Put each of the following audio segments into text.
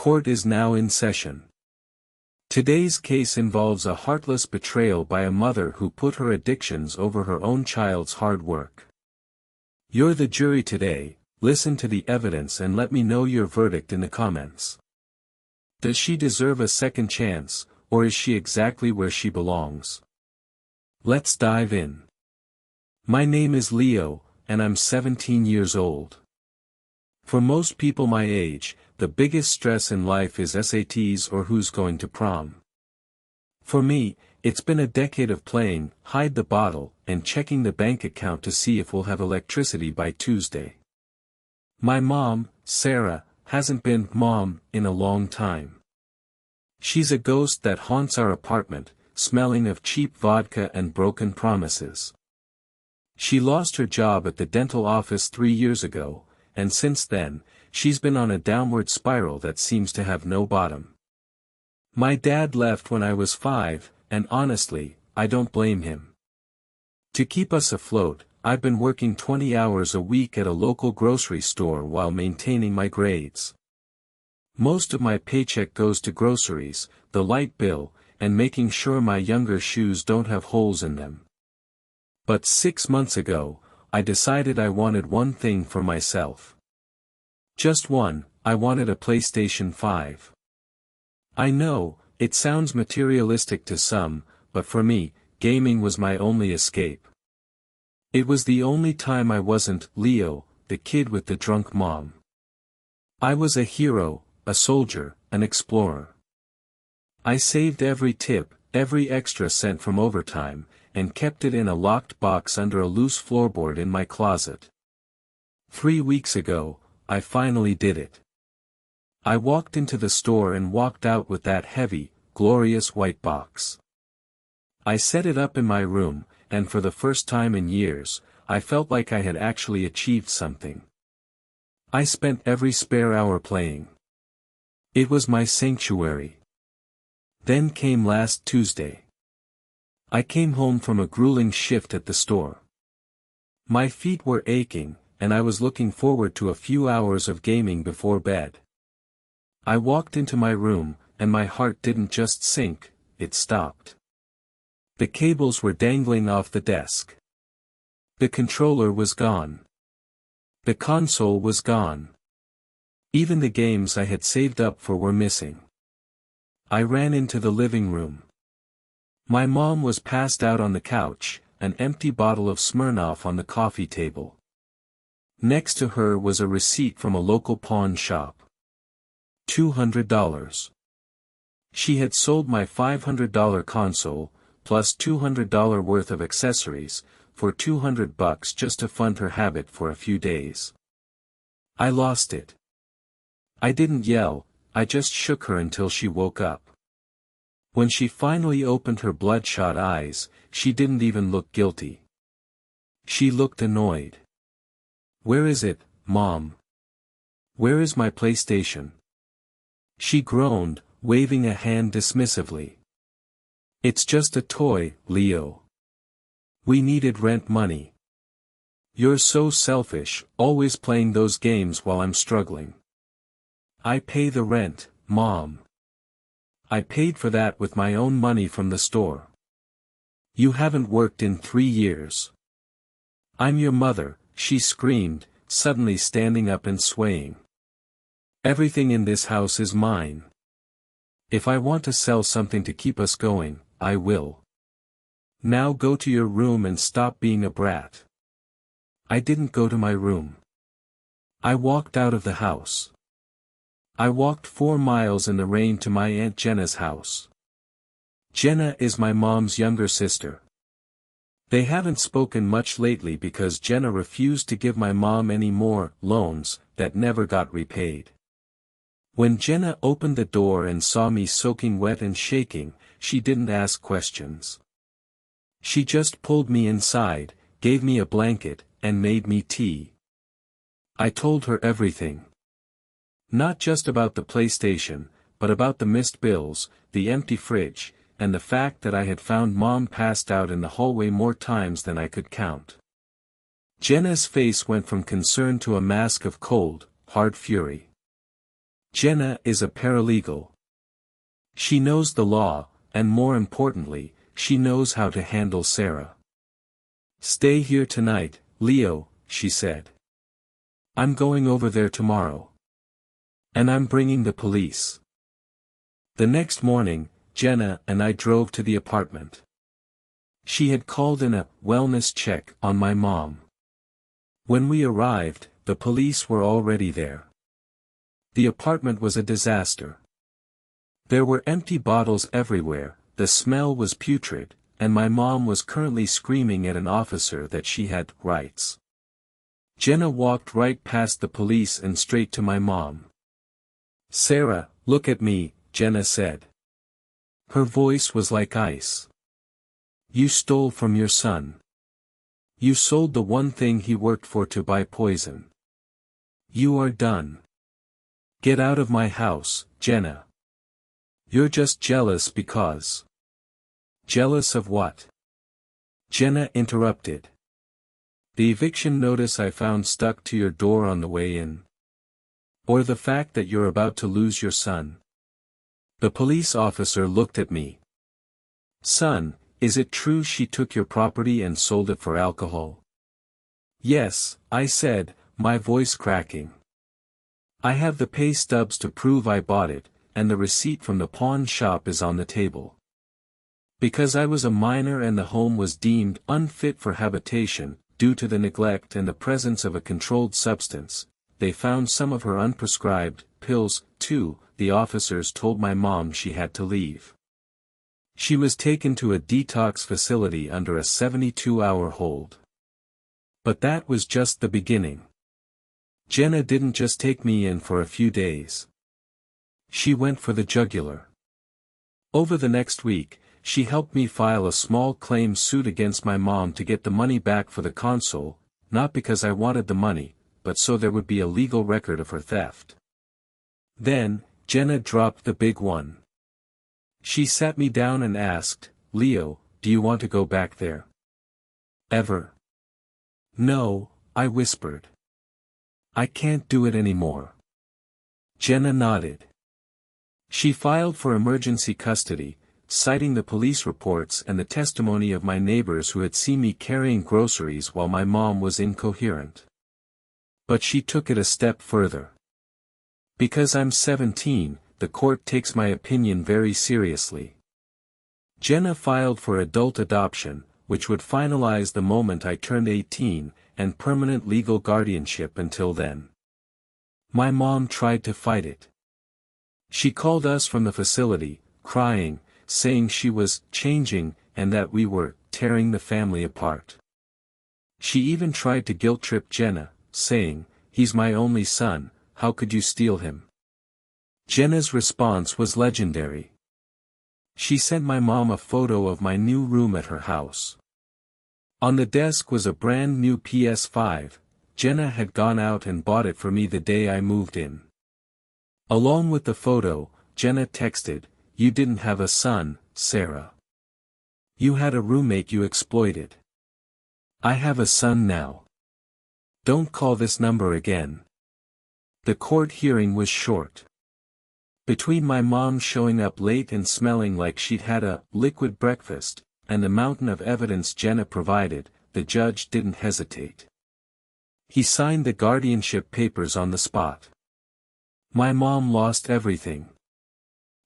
Court is now in session. Today's case involves a heartless betrayal by a mother who put her addictions over her own child's hard work. You're the jury today. Listen to the evidence and let me know your verdict in the comments. Does she deserve a second chance, or is she exactly where she belongs? Let's dive in. My name is Leo, and I'm 17 years old. For most people my age, the biggest stress in life is SATs or who's going to prom. For me, it's been a decade of playing hide the bottle and checking the bank account to see if we'll have electricity by Tuesday. My mom, Sarah, hasn't been mom in a long time. She's a ghost that haunts our apartment, smelling of cheap vodka and broken promises. She lost her job at the dental office 3 years ago, and since then, she's been on a downward spiral that seems to have no bottom. My dad left when I was 5, and honestly, I don't blame him. To keep us afloat, I've been working 20 hours a week at a local grocery store while maintaining my grades. Most of my paycheck goes to groceries, the light bill, and making sure my younger shoes don't have holes in them. But 6 months ago, I decided I wanted one thing for myself. Just one, I wanted a PlayStation 5. I know, it sounds materialistic to some, but for me, gaming was my only escape. It was the only time I wasn't Leo, the kid with the drunk mom. I was a hero, a soldier, an explorer. I saved every tip, every extra cent from overtime, and kept it in a locked box under a loose floorboard in my closet. 3 weeks ago, I finally did it. I walked into the store and walked out with that heavy, glorious white box. I set it up in my room, and for the first time in years, I felt like I had actually achieved something. I spent every spare hour playing. It was my sanctuary. Then came last Tuesday. I came home from a grueling shift at the store. My feet were aching, and I was looking forward to a few hours of gaming before bed. I walked into my room, and my heart didn't just sink, it stopped. The cables were dangling off the desk. The controller was gone. The console was gone. Even the games I had saved up for were missing. I ran into the living room. My mom was passed out on the couch, an empty bottle of Smirnoff on the coffee table. Next to her was a receipt from a local pawn shop. $200. She had sold my $500 console, plus $200 worth of accessories, for $200 just to fund her habit for a few days. I lost it. I didn't yell, I just shook her until she woke up. When she finally opened her bloodshot eyes, she didn't even look guilty. She looked annoyed. "Where is it, Mom? Where is my PlayStation?" She groaned, waving a hand dismissively. "It's just a toy, Leo. We needed rent money. You're so selfish, always playing those games while I'm struggling." "I pay the rent, Mom. I paid for that with my own money from the store. You haven't worked in 3 years. I'm your mother," she screamed, suddenly standing up and swaying. "Everything in this house is mine. If I want to sell something to keep us going, I will. Now go to your room and stop being a brat." I didn't go to my room. I walked out of the house. I walked 4 miles in the rain to my Aunt Jenna's house. Jenna is my mom's younger sister. They haven't spoken much lately because Jenna refused to give my mom any more loans that never got repaid. When Jenna opened the door and saw me soaking wet and shaking, she didn't ask questions. She just pulled me inside, gave me a blanket, and made me tea. I told her everything. Not just about the PlayStation, but about the missed bills, the empty fridge, and the fact that I had found Mom passed out in the hallway more times than I could count. Jenna's face went from concern to a mask of cold, hard fury. Jenna is a paralegal. She knows the law, and more importantly, she knows how to handle Sarah. Stay here tonight, Leo, she said. I'm going over there tomorrow. And I'm bringing the police. The next morning, Jenna and I drove to the apartment. She had called in a wellness check on my mom. When we arrived, the police were already there. The apartment was a disaster. There were empty bottles everywhere, the smell was putrid, and my mom was currently screaming at an officer that she had rights. Jenna walked right past the police and straight to my mom. "Sarah, look at me," Jenna said. Her voice was like ice. "You stole from your son. You sold the one thing he worked for to buy poison. You are done. Get out of my house, Jenna. You're just jealous because..." "Jealous of what?" Jenna interrupted. "The eviction notice I found stuck to your door on the way in? Or the fact that you're about to lose your son?" The police officer looked at me. "Son, is it true she took your property and sold it for alcohol?" "Yes," I said, my voice cracking. "I have the pay stubs to prove I bought it, and the receipt from the pawn shop is on the table. Because I was a minor and the home was deemed unfit for habitation, due to the neglect and the presence of a controlled substance, they found some of her unprescribed pills, too," the officers told my mom she had to leave. She was taken to a detox facility under a 72-hour hold. But that was just the beginning. Jenna didn't just take me in for a few days. She went for the jugular. Over the next week, she helped me file a small claim suit against my mom to get the money back for the console, not because I wanted the money, but so there would be a legal record of her theft. Then, Jenna dropped the big one. She sat me down and asked, "Leo, do you want to go back there? Ever?" "No," I whispered. "I can't do it anymore." Jenna nodded. She filed for emergency custody, citing the police reports and the testimony of my neighbors who had seen me carrying groceries while my mom was incoherent. But she took it a step further. Because I'm 17, the court takes my opinion very seriously. Jenna filed for adult adoption, which would finalize the moment I turned 18, and permanent legal guardianship until then. My mom tried to fight it. She called us from the facility, crying, saying she was changing, and that we were tearing the family apart. She even tried to guilt-trip Jenna, saying, "He's my only son, how could you steal him?" Jenna's response was legendary. She sent my mom a photo of my new room at her house. On the desk was a brand new PS5, Jenna had gone out and bought it for me the day I moved in. Along with the photo, Jenna texted, "You didn't have a son, Sarah. You had a roommate you exploited. I have a son now. Don't call this number again." The court hearing was short. Between my mom showing up late and smelling like she'd had a liquid breakfast, and the mountain of evidence Jenna provided, the judge didn't hesitate. He signed the guardianship papers on the spot. My mom lost everything.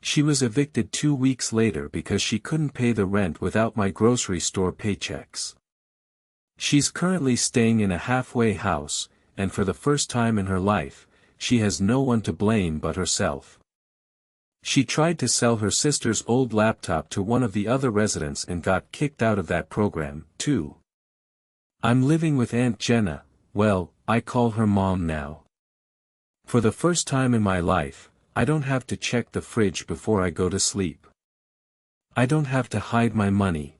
She was evicted 2 weeks later because she couldn't pay the rent without my grocery store paychecks. She's currently staying in a halfway house, and for the first time in her life, she has no one to blame but herself. She tried to sell her sister's old laptop to one of the other residents and got kicked out of that program, too. I'm living with Aunt Jenna, well, I call her Mom now. For the first time in my life, I don't have to check the fridge before I go to sleep. I don't have to hide my money.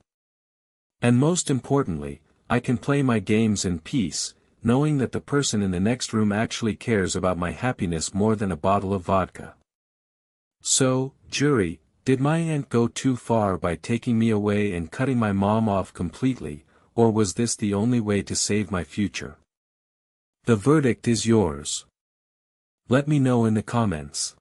And most importantly, I can play my games in peace, knowing that the person in the next room actually cares about my happiness more than a bottle of vodka. So, jury, did my aunt go too far by taking me away and cutting my mom off completely, or was this the only way to save my future? The verdict is yours. Let me know in the comments.